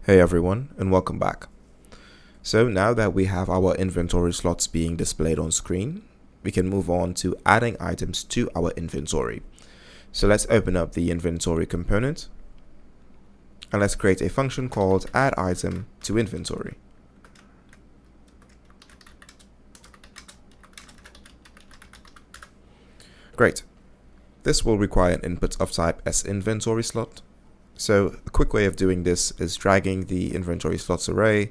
Hey everyone, and welcome back. So now that we have our inventory slots being displayed on screen, we can move on to adding items to our inventory. So let's open up the inventory component, and let's create a function called add item to inventory. Great. This will require an input of type sInventory slot. So a quick way of doing this is dragging the inventory slots array,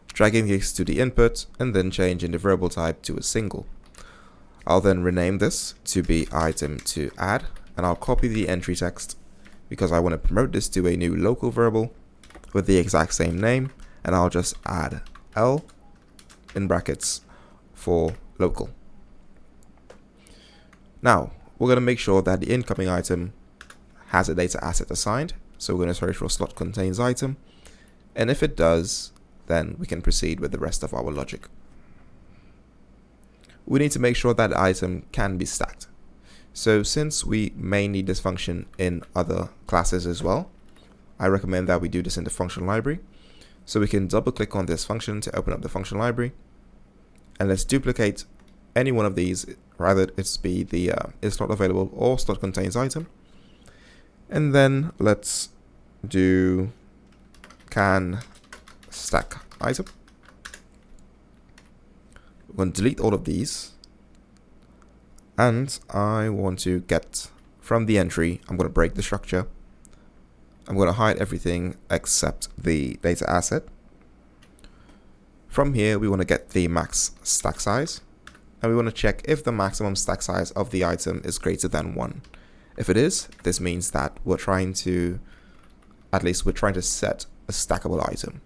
dragging this to the input, and then changing the variable type to a single. I'll then rename this to be item to add, and I'll copy the entry text because I want to promote this to a new local variable with the exact same name, and I'll just add L in brackets for local. Now, we're going to make sure that the incoming item has a data asset assigned. So we're going to search for slot contains item. And if it does, then we can proceed with the rest of our logic. We need to make sure that the item can be stacked. So since we may need this function in other classes as well, I recommend that we do this in the function library. So we can double click on this function to open up the function library. And let's duplicate any one of these, rather it's be the is slot available or slot contains item. And then let's do can stack item. We're going to delete all of these. And I want to get from the entry, I'm going to break the structure. I'm going to hide everything except the data asset. From here, we want to get the max stack size. And we want to check if the maximum stack size of the item is greater than 1. If it is, this means that we're trying to set a stackable item.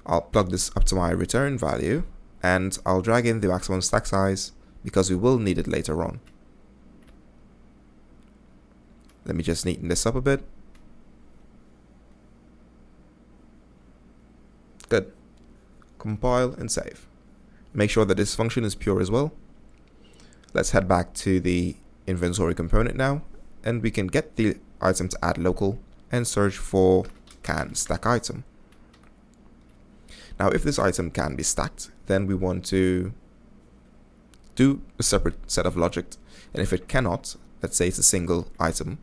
I'll plug this up to my return value, and I'll drag in the maximum stack size because we will need it later on. Let me just neaten this up a bit. Good. Compile and save. Make sure that this function is pure as well. Let's head back to the inventory component now, and we can get the item to add local and search for can stack item. Now if this item can be stacked, then we want to do a separate set of logic, and if it cannot, let's say it's a single item,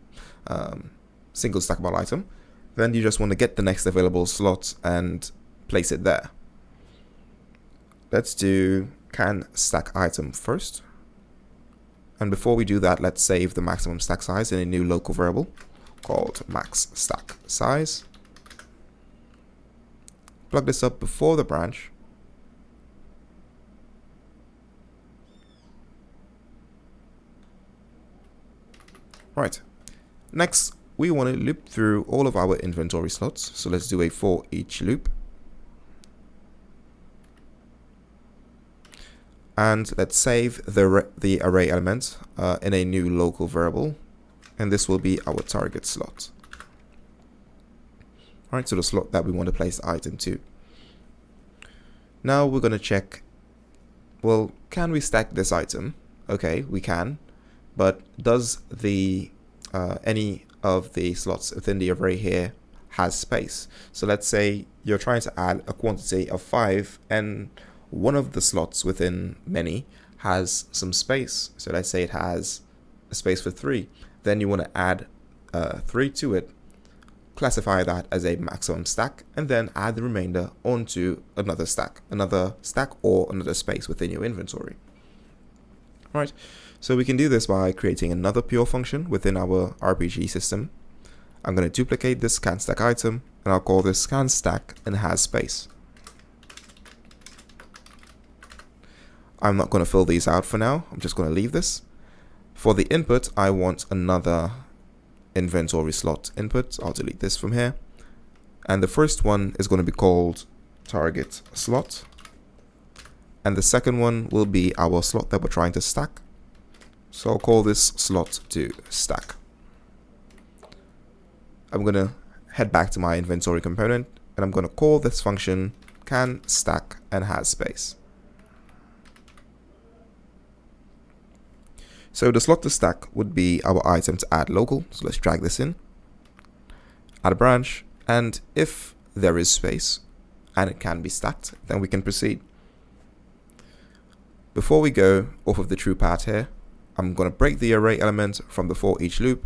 single stackable item, then you just want to get the next available slot and place it there. Let's do can stack item first. And before we do that, let's save the maximum stack size in a new local variable called max stack size. Plug this up before the branch. Right. Next, we want to loop through all of our inventory slots. So let's do a for each loop. And let's save the array element in a new local variable. And this will be our target slot. All right, so the slot that we want to place the item to. Now we're going to check, well, can we stack this item? Okay, we can. But does the any of the slots within the array here has space? So let's say you're trying to add a quantity of 5 and one of the slots within many has some space. So let's say it has a space for 3. Then you want to add 3 to it, classify that as a maximum stack, and then add the remainder onto another stack or another space within your inventory. All right, so we can do this by creating another pure function within our RPG system. I'm going to duplicate this can stack item, and I'll call this can stack and has space. I'm not going to fill these out for now. I'm just going to leave this. For the input, I want another inventory slot input. I'll delete this from here. And the first one is going to be called target slot. And the second one will be our slot that we're trying to stack. So I'll call this slot to stack. I'm going to head back to my inventory component, and I'm going to call this function can stack and has space. So the slot to stack would be our item to add local. So let's drag this in, add a branch, And if there is space and it can be stacked, then we can proceed. Before we go off of the true path here, I'm going to break the array element from the for each loop.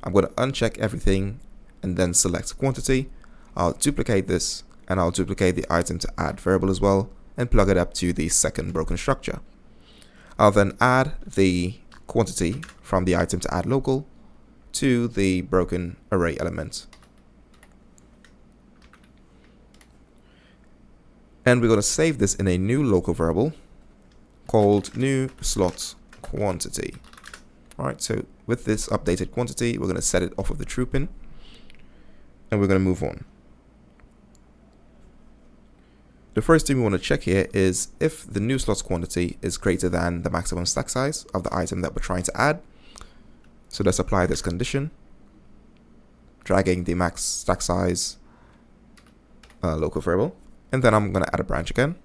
I'm going to uncheck everything and then select quantity. I'll duplicate this and I'll duplicate the item to add variable as well and plug it up to the second broken structure. I'll then add the quantity from the item to add local to the broken array element. And we're going to save this in a new local variable called new slot quantity. Alright, so with this updated quantity, we're going to set it off of the true pin and we're going to move on. The first thing we want to check here is if the new slots quantity is greater than the maximum stack size of the item that we're trying to add. So let's apply this condition, dragging the max stack size local variable, and then I'm going to add a branch again.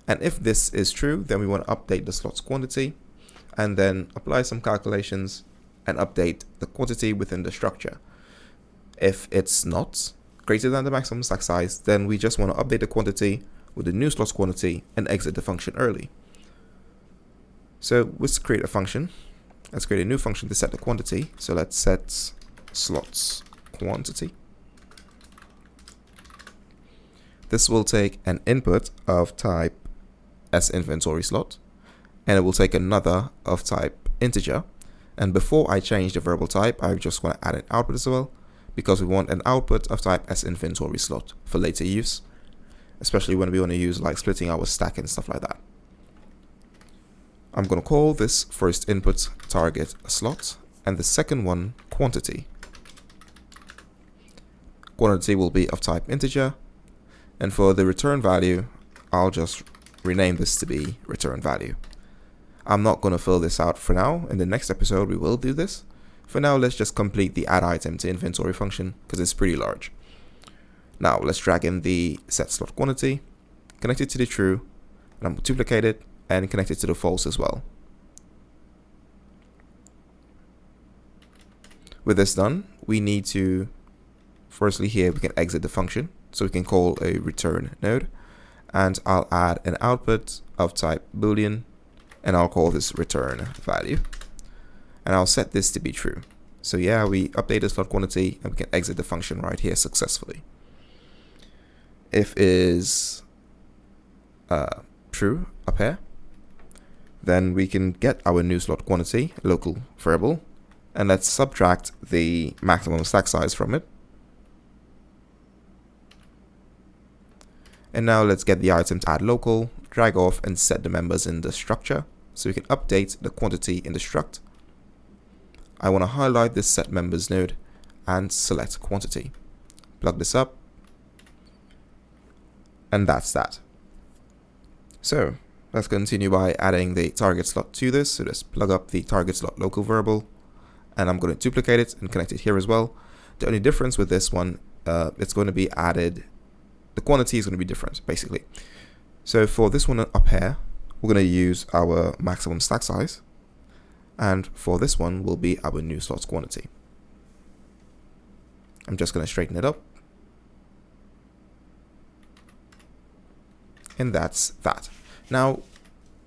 And if this is true, then we want to update the slots quantity and then apply some calculations and update the quantity within the structure. If it's not greater than the maximum stack size, then we just want to update the quantity with the new slots quantity and exit the function early. So let's create a function. Let's create a new function to set the quantity. So let's set slots quantity. This will take an input of type sinventory_slot, and it will take another of type integer. And before I change the variable type, I just want to add an output as well, because we want an output of type sinventory_slot for later use, especially when we want to use like splitting our stack and stuff like that. I'm going to call this first input target slot and the second one quantity. Quantity will be of type integer, and for the return value, I'll just rename this to be return value. I'm not going to fill this out for now. In the next episode, we will do this. For now, let's just complete the add item to inventory function because it's pretty large. Now, let's drag in the set slot quantity, connect it to the true, and I'm going to duplicate it and connect it to the false as well. With this done, we need to, firstly here, we can exit the function. So we can call a return node, and I'll add an output of type boolean, and I'll call this return value. And I'll set this to be true. So yeah, we update the slot quantity and we can exit the function right here successfully. If it is true up here, then we can get our new slot quantity local variable, and let's subtract the maximum stack size from it. And now let's get the item to add local, drag off and set the members in the structure so we can update the quantity in the struct. I want to highlight this set members node and select quantity. Plug this up, and that's that. So let's continue by adding the target slot to this. So let's plug up the target slot local variable, and I'm going to duplicate it and connect it here as well. The only difference with this one, it's going to be added, the quantity is going to be different basically. So for this one up here, we're going to use our maximum stack size, and for this one will be our new slots quantity. I'm just going to straighten it up, and that's that. Now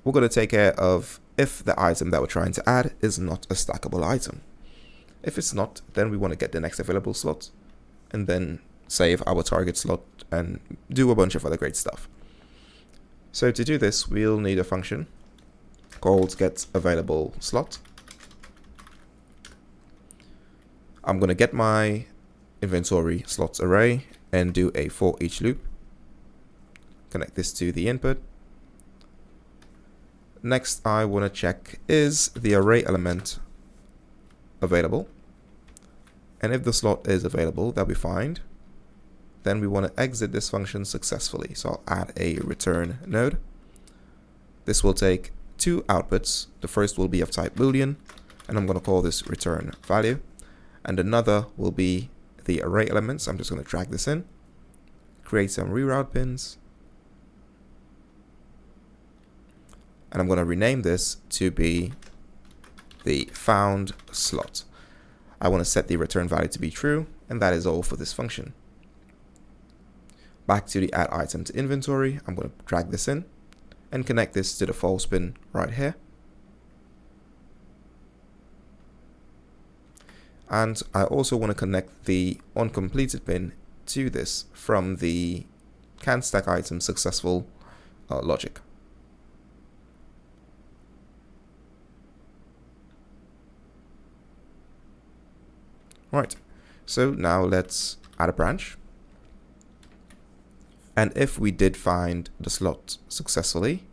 we're going to take care of if the item that we're trying to add is not a stackable item. If it's not, then we want to get the next available slot and then save our target slot and do a bunch of other great stuff. So to do this, we'll need a function called getAvailableSlot. I'm going to get my inventory slots array and do a for each loop. Connect this to the input. Next, I want to check, is the array element available? And if the slot is available that we find, then we want to exit this function successfully. So I'll add a return node. This will take two outputs. The first will be of type boolean, and I'm going to call this return value. And another will be the array elements. I'm just going to drag this in, create some reroute pins, and I'm going to rename this to be the found slot. I want to set the return value to be true, and that is all for this function. Back to the add item to inventory, I'm going to drag this in and connect this to the false bin right here. And I also want to connect the uncompleted bin to this from the can stack item successful logic. Right, so now let's add a branch. And if we did find the slot successfully,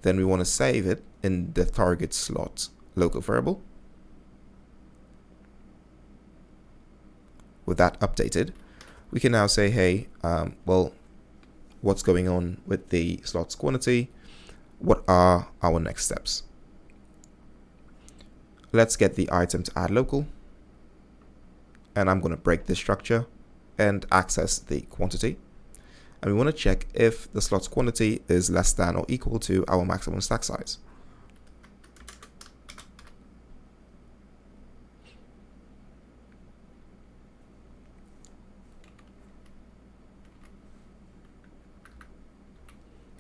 then we want to save it in the target slot local variable. With that updated, we can now say, hey, well, what's going on with the slots quantity? What are our next steps? Let's get the item to add local. And I'm going to break this structure and access the quantity. And we want to check if the slot's quantity is less than or equal to our maximum stack size.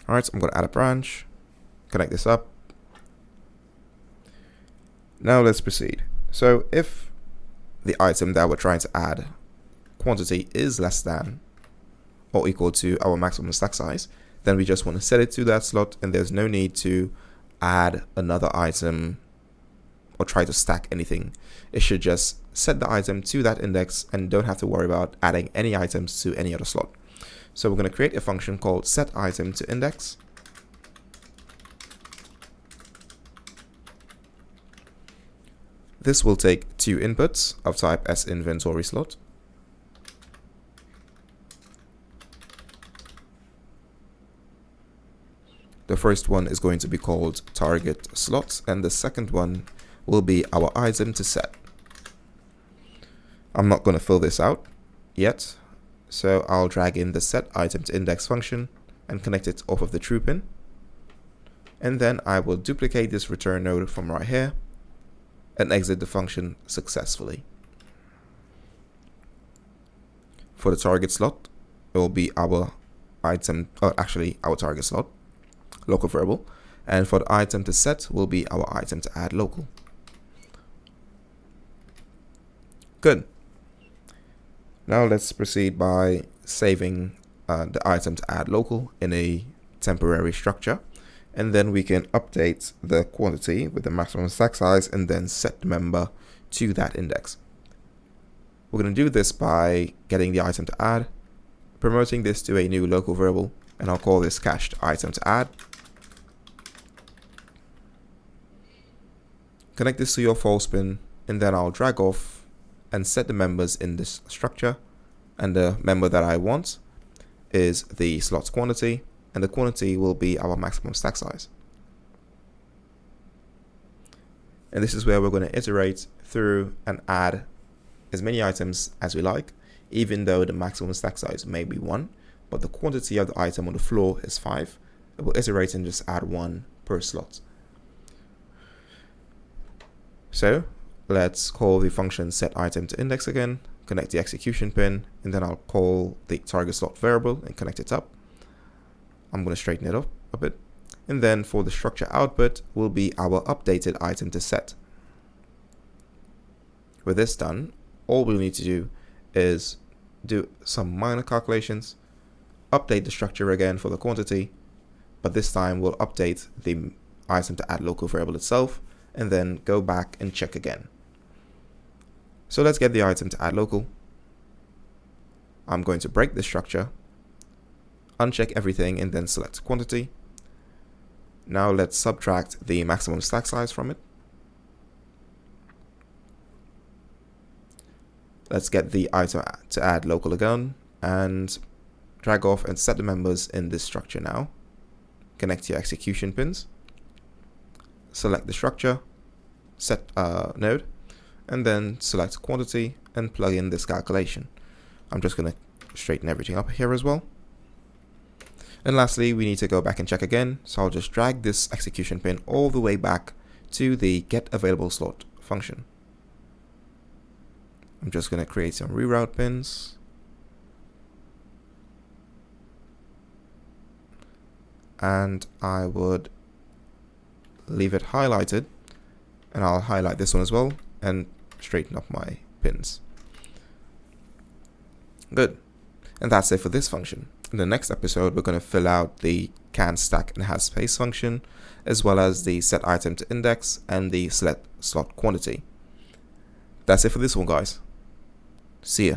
All right, so I'm going to add a branch, connect this up. Now let's proceed. So if the item that we're trying to add quantity is less than or equal to our maximum stack size, then we just want to set it to that slot, and there's no need to add another item or try to stack anything. It should just set the item to that index and don't have to worry about adding any items to any other slot. So we're going to create a function called set item to index. This will take two inputs of type sinventory slot. The first one is going to be called target slot, and the second one will be our item to set. I'm not going to fill this out yet, so I'll drag in the set item to index function and connect it off of the true pin. And then I will duplicate this return node from right here and exit the function successfully. For the target slot, it will be our item, our target slot, local variable, and for the item to set will be our item to add local. Good. Now let's proceed by saving the item to add local in a temporary structure, and then we can update the quantity with the maximum stack size and then set the member to that index. We're going to do this by getting the item to add, promoting this to a new local variable, and I'll call this cached item to add. Connect this to your false bin, and then I'll drag off and set the members in this structure. And the member that I want is the slot's quantity, and the quantity will be our maximum stack size. And this is where we're going to iterate through and add as many items as we like, even though the maximum stack size may be 1, but the quantity of the item on the floor is 5. It will iterate and just add 1 per slot. So let's call the function set item to index again, connect the execution pin, and then I'll call the target slot variable and connect it up. I'm going to straighten it up a bit. And then for the structure output will be our updated item to set. With this done, all we need to do is do some minor calculations, update the structure again for the quantity, but this time we'll update the item to add local variable itself, and then go back and check again. So let's get the item to add local. I'm going to break the structure, uncheck everything, and then select quantity. Now let's subtract the maximum stack size from it. Let's get the item to add local again and drag off and set the members in this structure now. Connect your execution pins. Select the structure, set node, and then select quantity and plug in this calculation. I'm just going to straighten everything up here as well. And lastly, we need to go back and check again. So I'll just drag this execution pin all the way back to the get available slot function. I'm just going to create some reroute pins. And I would leave it highlighted, and I'll highlight this one as well and straighten up my pins. Good. And that's it for this function. In the next episode, we're going to fill out the can stack and has space function, as well as the set item to index and the select slot quantity. That's it for this one, guys. See ya.